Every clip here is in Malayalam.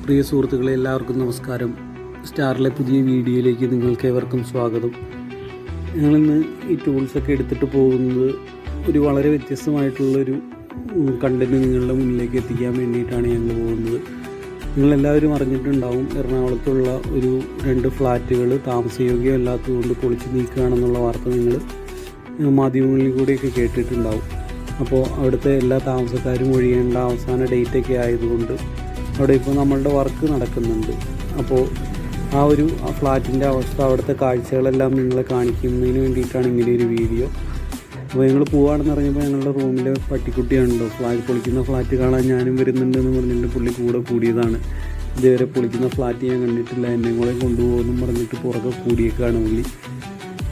പ്രിയ സുഹൃത്തുക്കളെ, എല്ലാവർക്കും നമസ്കാരം. സ്റ്റാറിലെ പുതിയ വീഡിയോയിലേക്ക് നിങ്ങൾക്ക് ഏവർക്കും സ്വാഗതം. ഞങ്ങളിന്ന് ഈ ടൂൾസൊക്കെ എടുത്തിട്ട് പോകുന്നത് ഒരു വളരെ വ്യത്യസ്തമായിട്ടുള്ളൊരു കണ്ടൻറ്റ് നിങ്ങളുടെ മുന്നിലേക്ക് എത്തിക്കാൻ വേണ്ടിയിട്ടാണ് ഞങ്ങൾ പോകുന്നത്. നിങ്ങളെല്ലാവരും അറിഞ്ഞിട്ടുണ്ടാവും, എറണാകുളത്തുള്ള ഒരു 2 ഫ്ലാറ്റുകൾ താമസയോഗ്യമല്ലാത്തതുകൊണ്ട് പൊളിച്ച് നീക്കുകയാണെന്നുള്ള വാർത്ത നിങ്ങൾ മാധ്യമങ്ങളിൽ കൂടെയൊക്കെ കേട്ടിട്ടുണ്ടാവും. അപ്പോൾ അവിടുത്തെ എല്ലാ താമസക്കാരും ഒഴിയേണ്ട അവസാന ഡേറ്റൊക്കെ ആയതുകൊണ്ട് അവിടെ ഇപ്പോൾ നമ്മളുടെ വർക്ക് നടക്കുന്നുണ്ട്. അപ്പോൾ ആ ഫ്ലാറ്റിൻ്റെ അവസ്ഥ, അവിടുത്തെ കാഴ്ചകളെല്ലാം നിങ്ങളെ കാണിക്കുന്നതിന് വേണ്ടിയിട്ടാണ് ഇങ്ങനെയൊരു വീഡിയോ. അപ്പോൾ ഞങ്ങൾ പോവുകയാണെന്ന് അറിഞ്ഞപ്പോൾ ഞങ്ങളുടെ റൂമിലെ പട്ടിക്കുട്ടിയാണല്ലോ, പൊളിക്കുന്ന ഫ്ലാറ്റ് കാണാൻ ഞാനും വരുന്നുണ്ടെന്ന് പറഞ്ഞിട്ട് പുള്ളി കൂടെ കൂടിയതാണ്. ഇതുവരെ പൊളിക്കുന്ന ഫ്ലാറ്റ് ഞാൻ കണ്ടിട്ടില്ല, എന്നെ കൂടെ കൊണ്ടുപോകുമെന്നും പറഞ്ഞിട്ട് പുറകെ കൂടിയേക്കാണ് പുള്ളി.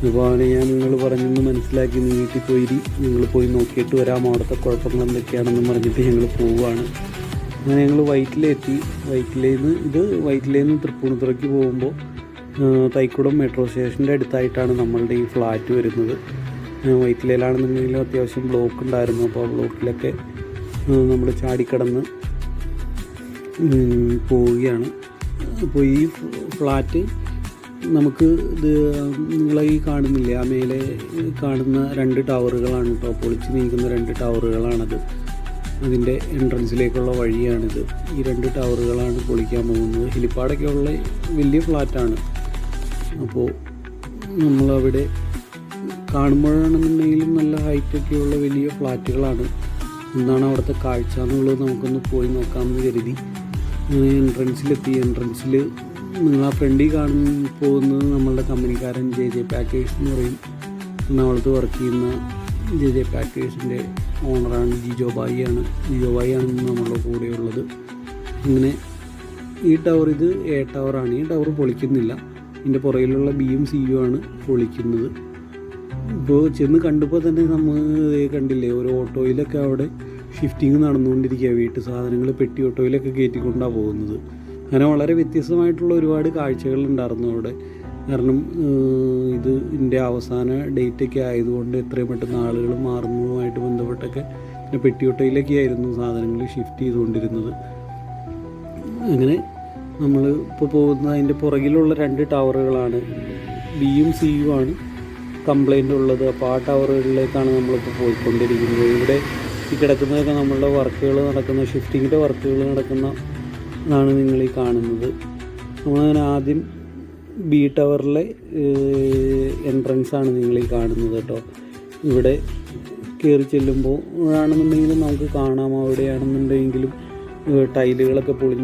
അപ്പോൾ ഞാൻ നിങ്ങൾ പറഞ്ഞൊന്ന് മനസ്സിലാക്കി നീട്ടി നിങ്ങൾ പോയി നോക്കിയിട്ട് വരാം അവിടുത്തെ കുഴപ്പങ്ങൾ എന്തൊക്കെയാണെന്ന് പറഞ്ഞിട്ട് ഞങ്ങൾ പോവുകയാണ്. അങ്ങനെ ഞങ്ങൾ വൈറ്റിലെത്തി. വൈറ്റിലേന്ന് തൃപ്പൂണിത്തുറയ്ക്ക് പോകുമ്പോൾ തൈക്കുടം മെട്രോ സ്റ്റേഷൻ്റെ അടുത്തായിട്ടാണ് നമ്മളുടെ ഈ ഫ്ലാറ്റ് വരുന്നത്. വൈറ്റിലയിലാണെന്നുണ്ടെങ്കിലും അത്യാവശ്യം ബ്ലോക്ക് ഉണ്ടായിരുന്നു. അപ്പോൾ ആ ബ്ലോക്കിലൊക്കെ നമ്മൾ ചാടിക്കടന്ന് പോവുകയാണ്. അപ്പോൾ ഈ ഫ്ലാറ്റ് നമുക്ക് നിങ്ങളെ ഈ കാണുന്നില്ലേ, ആ മേലെ കാണുന്ന 2 ടവറുകളാണ് കേട്ടോ, പൊളിച്ച് നീക്കുന്ന 2 ടവറുകളാണത്. അതിൻ്റെ എൻട്രൻസിലേക്കുള്ള വഴിയാണിത്. ഈ 2 ടവറുകളാണ് പൊളിക്കാൻ പോകുന്നത്. ഹെലിപ്പാഡൊക്കെ ഉള്ള വലിയ ഫ്ലാറ്റാണ്. അപ്പോൾ നമ്മളവിടെ കാണുമ്പോഴാണെന്നുണ്ടെങ്കിലും നല്ല ഹൈറ്റൊക്കെയുള്ള വലിയ ഫ്ലാറ്റുകളാണ്. എന്താണ് അവിടുത്തെ കാഴ്ച എന്നുള്ളത് നമുക്കൊന്ന് പോയി നോക്കാമെന്ന് കരുതി എൻട്രൻസിൽ നിങ്ങൾ ആ ഫ്രണ്ടിൽ പോകുന്നത് നമ്മളുടെ കമ്പനിക്കാരൻ JJ പാക്കേഴ്സ് എന്ന് പറയും. എറണാകുളത്ത് വർക്ക് ചെയ്യുന്ന JJ പാക്കേഴ്സിൻ്റെ ഓണറാണ് ജിജോ ബായി ആണ് നമ്മളുടെ കൂടെയുള്ളത്. അങ്ങനെ ഈ ടവർ, ഇത് A ടവറാണ്. ഈ ടവർ പൊളിക്കുന്നില്ല, ഇതിൻ്റെ പുറകിലുള്ള Bയും Cയും ആണ് പൊളിക്കുന്നത്. ഇപ്പോൾ ചെന്ന് കണ്ടപ്പോൾ തന്നെ നമ്മൾ കണ്ടില്ലേ, ഒരു ഓട്ടോയിലൊക്കെ അവിടെ ഷിഫ്റ്റിങ് നടന്നുകൊണ്ടിരിക്കുക. വീട്ടു സാധനങ്ങൾ പെട്ടി ഓട്ടോയിലൊക്കെ കയറ്റിക്കൊണ്ടാണ് പോകുന്നത്. അങ്ങനെ വളരെ വ്യത്യസ്തമായിട്ടുള്ള ഒരുപാട് കാഴ്ചകളുണ്ടായിരുന്നു അവിടെ. കാരണം ഇതിൻ്റെ അവസാന ഡേറ്റൊക്കെ ആയതുകൊണ്ട് എത്രയും പെട്ടെന്ന് ആളുകൾ മാറുന്നതുമായിട്ട് ബന്ധപ്പെട്ടൊക്കെ പിന്നെ പെട്ടിയൊട്ടയിലൊക്കെ ആയിരുന്നു സാധനങ്ങൾ ഷിഫ്റ്റ് ചെയ്തുകൊണ്ടിരുന്നത്. അങ്ങനെ നമ്മൾ ഇപ്പോൾ പോകുന്ന അതിൻ്റെ പുറകിലുള്ള 2 ടവറുകളാണ്. Bയും Cയും ആണ് കംപ്ലൈൻ്റ് ഉള്ളത്. അപ്പോൾ ആ ടവറുകളിലേക്കാണ് നമ്മളിപ്പോൾ പോയിക്കൊണ്ടിരിക്കുന്നത്. ഇവിടെ ഈ കിടക്കുന്നതൊക്കെ നമ്മളുടെ വർക്കുകൾ നടക്കുന്ന, ഷിഫ്റ്റിങ്ങിൻ്റെ വർക്കുകൾ നടക്കുന്ന ാണ് നിങ്ങളീ കാണുന്നത്. നമ്മളങ്ങനെ ആദ്യം B ടവറിലെ എൻട്രൻസാണ് നിങ്ങളീ കാണുന്നത് കേട്ടോ. ഇവിടെ കയറി ചെല്ലുമ്പോൾ ആണെന്നുണ്ടെങ്കിലും നമുക്ക് കാണാം, അവിടെയാണെന്നുണ്ടെങ്കിലും ടൈലുകളൊക്കെ പൊളിഞ്ഞ്